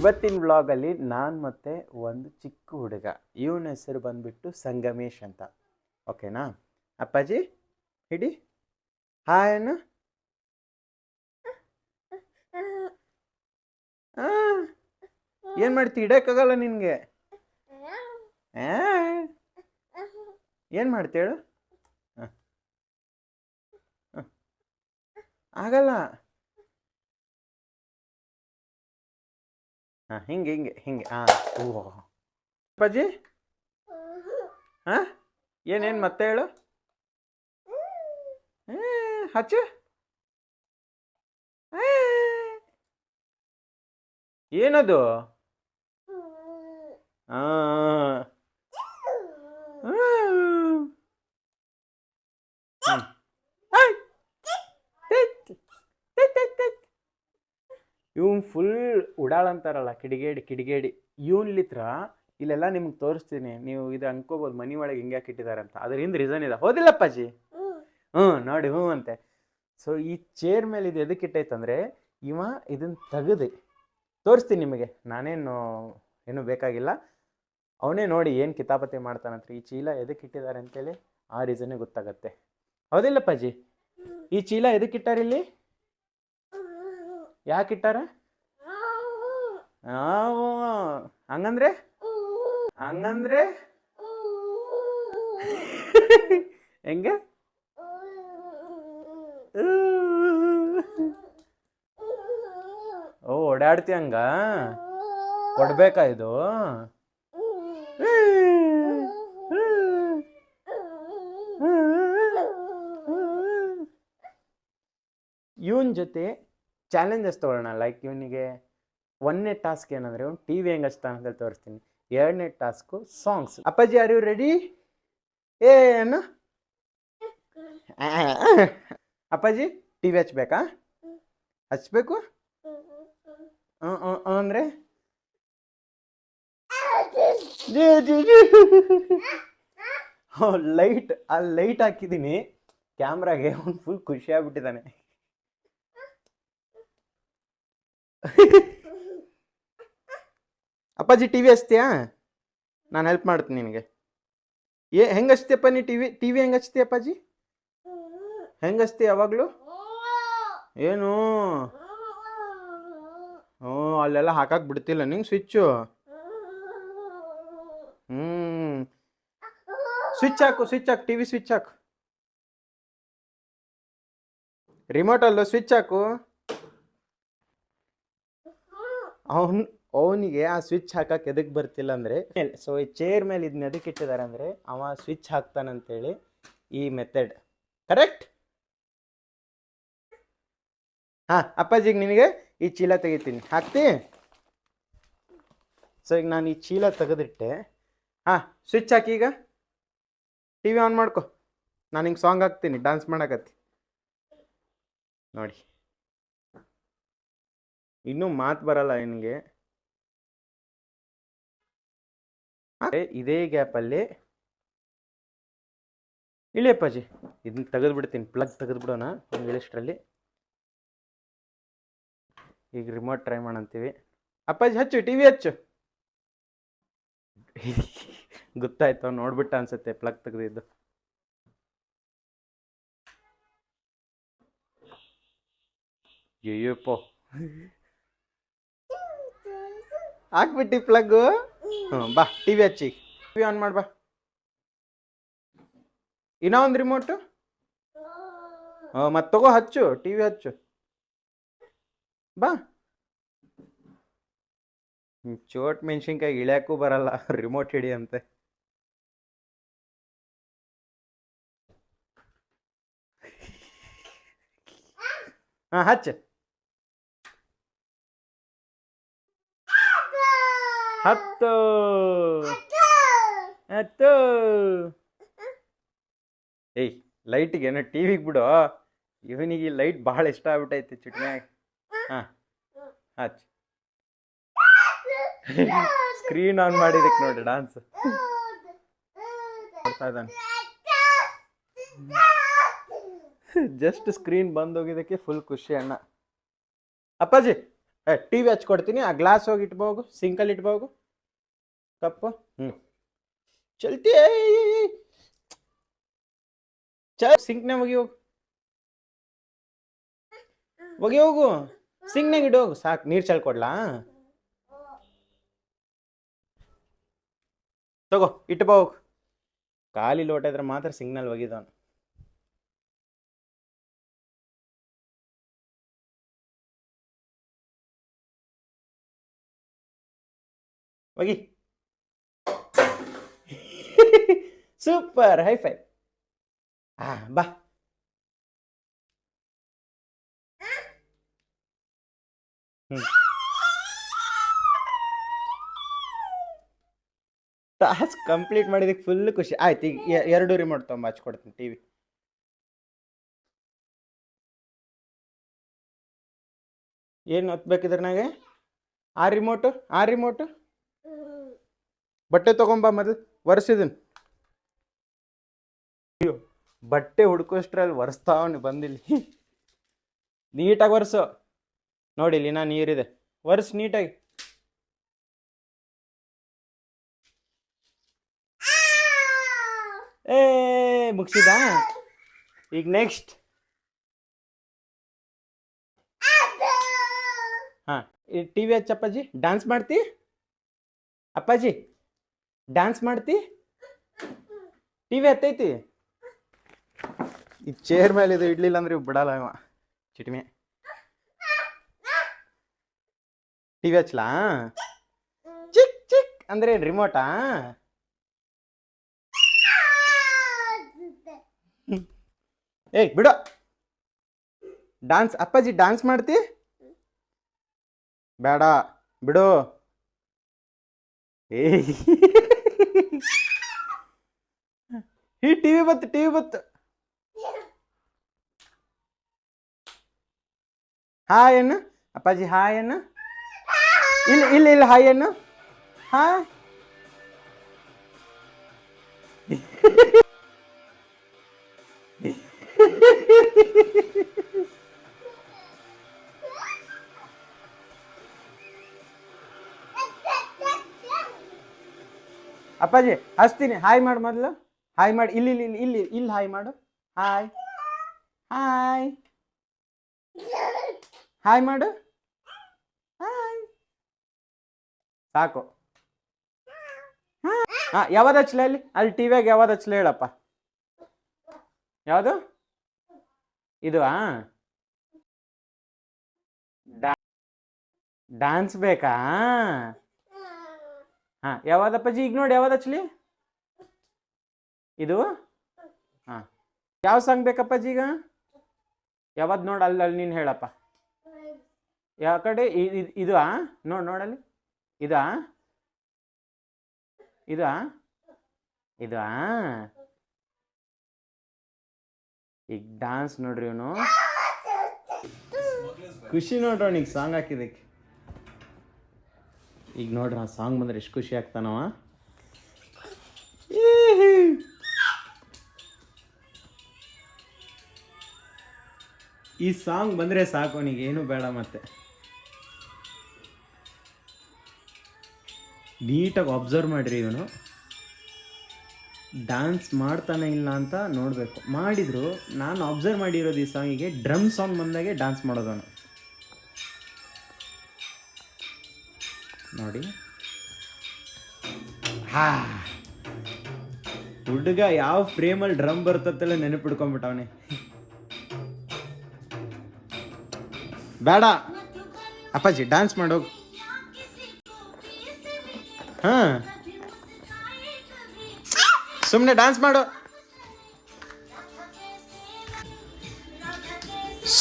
ಇವತ್ತಿನ ವ್ಲಾಗಲ್ಲಿ ನಾನು ಮತ್ತೆ ಒಂದು ಚಿಕ್ಕ ಹುಡುಗ ಇವನ ಹೆಸರು ಬಂದ್ಬಿಟ್ಟು ಸಂಗಮೇಶ್ ಅಂತ. ಓಕೆನಾ ಅಪ್ಪಾಜಿ? ಹಿಡಿ ಹಾಯ್. ಏನು ಮಾಡ್ತಿ? ಇಡಕ್ಕಾಗಲ್ಲ ನಿನಗೆ. ಏನು ಮಾಡ್ತೇಳು? ಆಗಲ್ಲ. ಹಾಂ ಹಿಂಗೆ ಹಿಂಗೆ ಹಿಂಗೆ. ಹಾಂ ಓ ಅಪ್ಪಾಜಿ. ಹಾಂ ಏನೇನು ಮತ್ತೆ ಹೇಳು. ಹಚ್ಚು. ಏನದು? ಇವನ್ ಫುಲ್ ಉಡಾಳಂತಾರಲ್ಲ, ಕಿಡಿಗೇಡಿ ಇವನ್ಲಿತ್ರ ಇಲ್ಲೆಲ್ಲ ನಿಮ್ಗೆ ತೋರಿಸ್ತೀನಿ. ನೀವು ಇದು ಅನ್ಕೋಬೋದು ಮನಿ ಒಳಗೆ ಹಿಂಗೆ ಇಟ್ಟಿದ್ದಾರೆ ಅಂತ. ಅದರಿಂದ ರೀಸನ್ ಇದೆ, ಹೋದಿಲ್ಲಪ್ಪಾಜಿ? ನೋಡಿ ಅಂತೆ. ಸೊ ಈ ಚೇರ್ ಮೇಲೆ ಇದು ಎದಕ್ಕೆ ಇಟ್ಟೈತಂದ್ರೆ ಇವ ಇದನ್ನ ತೆಗೆದು ತೋರಿಸ್ತೀನಿ ನಿಮಗೆ. ನಾನೇನು ಏನು ಬೇಕಾಗಿಲ್ಲ, ಅವನೇ ನೋಡಿ ಏನು ಕಿತಾಪತಿ ಮಾಡ್ತಾನಂತ. ಈ ಚೀಲ ಎದಕ್ಕೆ ಇಟ್ಟಿದ್ದಾರೆ ಅಂತೇಳಿ ಆ ರೀಸನ್ನೇ ಗೊತ್ತಾಗತ್ತೆ. ಹೌದಿಲ್ಲಪ್ಪಾಜಿ? ಈ ಚೀಲ ಎದಕ್ಕೆ ಇಟ್ಟಾರಿಲ್ಲಿ? ಯಾಕೆ ಇಟ್ಟಾರ? ಹಂಗಂದ್ರೆ ಹೆಂಗೆ? ಓ ಓಡಾಡ್ತಿ ಹಂಗ? ಕೊಡ್ಬೇಕಾ ಇದು? ಇವನ್ ಜೊತೆ ಚಾಲೆಂಜಸ್ ತೊಗೊಳ್ಳೋಣ. ಲೈಕ್ ಇವನಿಗೆ 1ನೇ ಟಾಸ್ಕ್ ಏನಂದರೆ ಇವನು ಟಿ ವಿ ಹೆಂಗೆ ಹಚ್ತಾನೆ ಅಂತ ತೋರಿಸ್ತೀನಿ. 2ನೇ ಟಾಸ್ಕು ಸಾಂಗ್ಸ್. ಅಪ್ಪಾಜಿ ಆರ್ ಯು ರೆಡಿ? ಏನು ಅಪ್ಪಾಜಿ ಟಿ ವಿ ಹಚ್ಬೇಕಾ? ಹಚ್ಬೇಕು ಅಂದರೆ ಲೈಟ್ ಆ ಲೈಟ್ ಹಾಕಿದ್ದೀನಿ ಕ್ಯಾಮ್ರಾಗೆ. ಅವ್ನು ಫುಲ್ ಖುಷಿ ಆಗ್ಬಿಟ್ಟಿದ್ದಾನೆ. ಅಪ್ಪಾಜಿ ಟಿ ವಿ ಹಚ್ತೀಯಾ? ನಾನು ಹೆಲ್ಪ್ ಮಾಡ್ತೀನಿ ನಿನಗೆ. ಹೆಂಗೆ ಹಚ್ತೀಯಪ್ಪ ನೀ ಟಿ ವಿ ಹೆಂಗೆ ಹಚ್ತೀಯ ಅಪ್ಪಾಜಿ? ಹೆಂಗೆ ಹಚ್ತೀಯ ಯಾವಾಗಲೂ? ಏನು ಅಲ್ಲೆಲ್ಲ ಹಾಕಕ್ಕೆ ಬಿಡ್ತಿಲ್ಲ ನಿಂಗೆ ಸ್ವಿಚ್ಚು? ಸ್ವಿಚ್ ಹಾಕು ಟಿ ವಿ ಸ್ವಿಚ್ ಹಾಕು. ರಿಮೋಟ್ ಅಲ್ಲೋ ಸ್ವಿಚ್ ಹಾಕು. ಅವನಿಗೆ ಆ ಸ್ವಿಚ್ ಹಾಕಕ್ಕೆ ಎದಕ್ಕೆ ಬರ್ತಿಲ್ಲ ಅಂದರೆ, ಸೊ ಈ ಚೇರ್ ಮೇಲೆ ಇದನ್ನ ಎದಕ್ಕೆ ಇಟ್ಟಿದ್ದಾರೆ ಅಂದರೆ ಅವ ಸ್ವಿಚ್ ಹಾಕ್ತಾನಂತೇಳಿ ಈ ಮೆಥಡ್. ಕರೆಕ್ಟ್? ಹಾಂ ಅಪ್ಪಾಜಿಗೆ ನಿನಗೆ ಈ ಚೀಲ ತೆಗಿತೀನಿ, ಹಾಕ್ತಿ? ಸೊ ಈಗ ನಾನು ಈ ಚೀಲ ತೆಗೆದಿಟ್ಟೆ. ಹಾಂ ಸ್ವಿಚ್ ಹಾಕಿ. ಈಗ ಟಿ ವಿ ಆನ್ ಮಾಡ್ಕೊ. ನಾನು ಹಿಂಗೆ ಸಾಂಗ್ ಹಾಕ್ತೀನಿ, ಡ್ಯಾನ್ಸ್ ಮಾಡಕತ್ತಿ ನೋಡಿ. ಇನ್ನೂ ಮಾತು ಬರಲ್ಲ ನಿನಗೆ. ಇದೇ ಗ್ಯಾಪಲ್ಲಿ ಇಳಿಯಪ್ಪಾಜಿ, ಇದನ್ನ ತೆಗೆದುಬಿಡ್ತೀನಿ. ಪ್ಲಗ್ ತೆಗೆದುಬಿಡೋಣ ಒಂದು ಇಳಿಷ್ಟರಲ್ಲಿ. ಈಗ ರಿಮೋಟ್ ಟ್ರೈ ಮಾಡಂತೀವಿ. ಅಪ್ಪಾಜಿ ಹಚ್ಚು, ಟಿ ವಿ ಹಚ್ಚು. ಗೊತ್ತಾಯ್ತು, ನೋಡ್ಬಿಟ್ಟ ಅನ್ಸುತ್ತೆ ಪ್ಲಗ್ ತೆಗೆದಿದ್ದು. ಅಯ್ಯಪ್ಪ ಹಾಕ್ಬಿಟ್ಟು ಪ್ಲಗ್ಗು. ಬಾ ಟಿ ವಿ ಹಚ್ಚಿ, ಟಿ ವಿ ಆನ್ ಮಾಡಿ. ಬಾ ಇನ್ನೂ ಒಂದು ರಿಮೋಟು. ಮತ್ತೆ ತಗೋ, ಹಚ್ಚು ಟಿ ವಿ ಹಚ್ಚು. ಬಾ. ಚೋಟ್ ಮೆಣಸಿನ್ಕಾಯಿ ಇಳ್ಯಾಕೂ ಬರಲ್ಲ, ರಿಮೋಟ್ ಹಿಡಿ ಅಂತೆ. ಹಾಂ ಹಚ್ಚ. ಹತ್ತು ಏಯ್ ಲೈಟಿಗೆ ಏನೋ ಟಿ ವಿಗೆ ಬಿಡು. ಇವನಿಗೆ ಲೈಟ್ ಭಾಳ ಇಷ್ಟ ಆಗ್ಬಿಟ್ಟೈತಿ ಚುಟ್ನ್ಯಾಗ. ಹಾಂ ಹಚ್ಚ. ಸ್ಕ್ರೀನ್ ಆನ್ ಮಾಡಿದಕ್ಕೆ ನೋಡಿ ಡಾನ್ಸ್ ಮಾಡ್ತಾ ಇದ್ದಾನೆ. ಜಸ್ಟ್ ಸ್ಕ್ರೀನ್ ಬಂದೋಗಿದ್ದಕ್ಕೆ ಫುಲ್ ಖುಷಿ ಅಣ್ಣ. ಅಪ್ಪಾಜಿ ಟಿ ವಿ ಹಚ್ಕೊಡ್ತೀನಿ, ಆ ಗ್ಲಾಸ್ ಹೋಗಿ ಇಟ್ಬೋಗು, ಸಿಂಕಲ್ಲಿ ಇಟ್ಬೋಗು ಕಪ್ಪು. ಚಲ್ತಿ ಸಿಂಕ್ನ ಹೋಗಿ ಹೋಗು, ಹೋಗಿ ಹೋಗು, ಸಿಂಕ್ನಾಗ ಇಡು ಹೋಗು, ಸಾಕು. ನೀರು ಚಲ್ಕೊಡ್ಲಾ? ತಗೋ ಇಟ್ಬೋಗು. ಖಾಲಿ ಲೋಟ ಇದ್ರೆ ಮಾತ್ರ ಸಿಂಕ್ನಲ್ಲಿ ಒಗಿದವನು. ಹೋಗಿ. Super, hi fi. ಬಾ. ಟಾಸ್ಕ್ ಕಂಪ್ಲೀಟ್ ಮಾಡಿದಕ್ಕೆ ಫುಲ್ ಖುಷಿ ಆಯ್ತು. ಈಗ 2 ರಿಮೋಟ್ ತೊಗೊಂಬ, ಹಚ್ಕೊಡ್ತೀನಿ ಟಿವಿ. ಏನು ಒತ್ಬೇಕಿದ್ರೆ ನನಗೆ? ಆ ರಿಮೋಟು ಬಟ್ಟೆ ತೊಗೊಂಬ ಮೊದಲು, ಒರೆಸಿದನು. ಅಯ್ಯೋ, ಬಟ್ಟೆ ಹುಡ್ಕೋಷ್ಟ್ರಲ್ಲಿ ಒರೆಸ್ತಾವನಿ ಬಂದಿಲ್ಲಿ. ನೀಟಾಗಿ ಒರೆಸು. ನೋಡಿಲ್ಲಿ ನಾ ನೀರಿದೆ, ಒರೆಸು ನೀಟಾಗಿ. ಮುಗಿಸಿದ. ಈಗ ನೆಕ್ಸ್ಟ್ ಈ ಟಿ ವಿ ಹಚ್ಚ. ಅಪ್ಪಾಜಿ ಡ್ಯಾನ್ಸ್ ಮಾಡ್ತಿ? ಅಪ್ಪಾಜಿ ಡ್ಯಾನ್ಸ್ ಮಾಡ್ತಿ? ಟಿ ವಿ ಹತ್ತೈತಿ. ಈ ಚೇರ್ ಮೇಲೆ ಇದು ಇಡ್ಲಿಲ್ಲ ಅಂದ್ರೆ ಬಿಡಲ್ಲ ಇವ ಚಿಟ್ಮೆ. T V ಹಚ್ಲಾ? ಚಿಕ್ ಚಿಕ್ ಅಂದ್ರೆ ರಿಮೋಟಾ? ಏಯ್ ಬಿಡು. ಡ್ಯಾನ್ಸ್ ಅಪ್ಪಾಜಿ ಡ್ಯಾನ್ಸ್ ಮಾಡ್ತಿ? ಬೇಡ ಬಿಡು. ಈ ಟಿವಿ ಬತ್ತು. ಹಾಯ್ ಅನ್ನು ಅಪ್ಪಾಜಿ, ಹಾಯ್ ಅನ್ನು. ಇಲ್ಲ ಹಾಯ್ ಅನ್ನು. ಹಾಯ್. ಅಪ್ಪಾಜಿ ಹಚ್ತೀನಿ, ಹಾಯ್ ಮಾಡು ಮೊದಲು. ಹಾಯ್ ಮಾಡಿ. ಇಲ್ಲಿ ಹಾಯ್ ಮಾಡು. ಹಾಯ್ ಹಾಯ್ ಮಾಡು. ಹಾಯ್. ಸಾಕು. ಯಾವ್ದು ಹಚ್ಲ? ಅಲ್ಲಿ ಟಿವಿಯಾಗ ಯಾವ್ದು ಹಚ್ಲ ಹೇಳಪ್ಪ. ಯಾವುದು ಇದು? ಡ್ಯಾನ್ಸ್ ಬೇಕಾ? ಯಾವ್ದಪ್ಪಾಜಿ? ಈಗ ನೋಡಿ ಯಾವ್ದು ಹಚ್ಲಿ? ಇದು. ಯಾವ ಸಾಂಗ್ ಬೇಕಪ್ಪಾಜಿ ಈಗ? ಯಾವ್ದು ನೋಡು, ಅಲ್ಲಿ ನೀನು ಹೇಳಪ್ಪ. ಯಾವ ಕಡೆ? ಇದು ನೋಡಲ್ಲಿ. ಇದು ಈಗ ಡ್ಯಾನ್ಸ್ ನೋಡ್ರಿ ಇವನು. ಖುಷಿ ನೋಡ್ರಿ ಈಗ ಸಾಂಗ್ ಹಾಕಿದಕ್ಕೆ. ಈಗ ನೋಡ್ರಿ ಆ ಸಾಂಗ್ ಬಂದ್ರೆ ಎಷ್ಟು ಖುಷಿ ಆಗ್ತಾನವ. ಈ ಸಾಂಗ್ ಬಂದರೆ ಸಾಕು ಅವನಿಗೆ, ಏನು ಬೇಡ. ಮತ್ತೆ ನೀಟಾಗಿ ಅಬ್ಸರ್ವ್ ಮಾಡಿರಿ, ಇವನು ಡ್ಯಾನ್ಸ್ ಮಾಡ್ತಾನೆ ಇಲ್ಲ ಅಂತ ನೋಡಬೇಕು. ಮಾಡಿದ್ರು ನಾನು ಅಬ್ಸರ್ವ್ ಮಾಡಿರೋದು ಈ ಸಾಂಗಿಗೆ, ಡ್ರಮ್ ಸಾಂಗ್ ಬಂದಾಗೆ ಡ್ಯಾನ್ಸ್ ಮಾಡೋದವನು ನೋಡಿ. ಹುಡುಗ ಯಾವ ಫ್ರೇಮಲ್ಲಿ ಡ್ರಮ್ ಬರ್ತತ್ತಲ್ಲ ನೆನಪಿಡ್ಕೊಂಡ್ಬಿಟ್ಟವನೇ. ಬೇಡ ಅಪ್ಪಾಜಿ, ಡ್ಯಾನ್ಸ್ ಮಾಡೋದು. ಸುಮ್ಮನೆ ಡ್ಯಾನ್ಸ್ ಮಾಡು.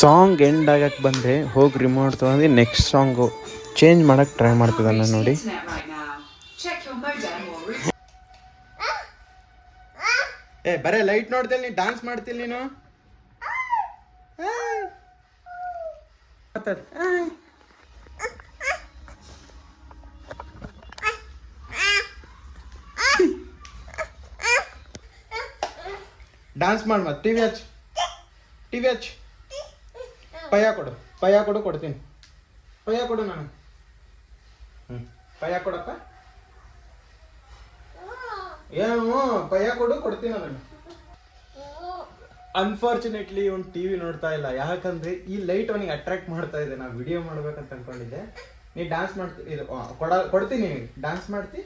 ಸಾಂಗ್ ಎಂಡ್ ಆಗಕ್ಕೆ ಬಂದರೆ ಹೋಗಿ ರಿಮೋಟ್ ತೊಗೊಂಡು ನೆಕ್ಸ್ಟ್ ಸಾಂಗು ಚೇಂಜ್ ಮಾಡಕ್ಕೆ ಟ್ರೈ ಮಾಡ್ತಿದ್ದಾನೆ ನೋಡಿ. ಬರೇ ಲೈಟ್ ನೋಡ್ತಿಲ್ಲ, ನೀನು ಡ್ಯಾನ್ಸ್ ಮಾಡ್ತಿಲ್ಲ ನೀನು. ಡ್ಯಾನ್ಸ್ ಮಾಡಿ ಮತ್ತೆ. ಟಿವಿ ಹಚ್. ಪಯ್ಯ ಕೊಡು ಕೊಡ್ತೀನಿ. ಪಯ್ಯ ಕೊಡು ನಾನು. ಪಯ್ಯ ಕೊಡಪ್ಪ. ಏನು ಪಯ್ಯ ಕೊಡು, ಕೊಡ್ತೀನಿ ಅದನ್ನು. ಅನ್ಫಾರ್ಚುನೇಟ್ಲಿ ಇವ್ನು ಟಿವಿ ನೋಡ್ತಾ ಇಲ್ಲ, ಯಾಕಂದ್ರೆ ಈ ಲೈಟ್ ಅವನಿಗೆ ಅಟ್ರಾಕ್ಟ್ ಮಾಡ್ತಾ ಇದೆ. ನಾ ವಿಡಿಯೋ ಮಾಡ್ಬೇಕಂತ ಅನ್ಕೊಂಡಿದ್ದೆ. ನೀ ಡ್ಯಾನ್ಸ್ ಮಾಡ್ತಿ, ಕೊಡ್ತೀನಿ, ಡ್ಯಾನ್ಸ್ ಮಾಡ್ತಿ.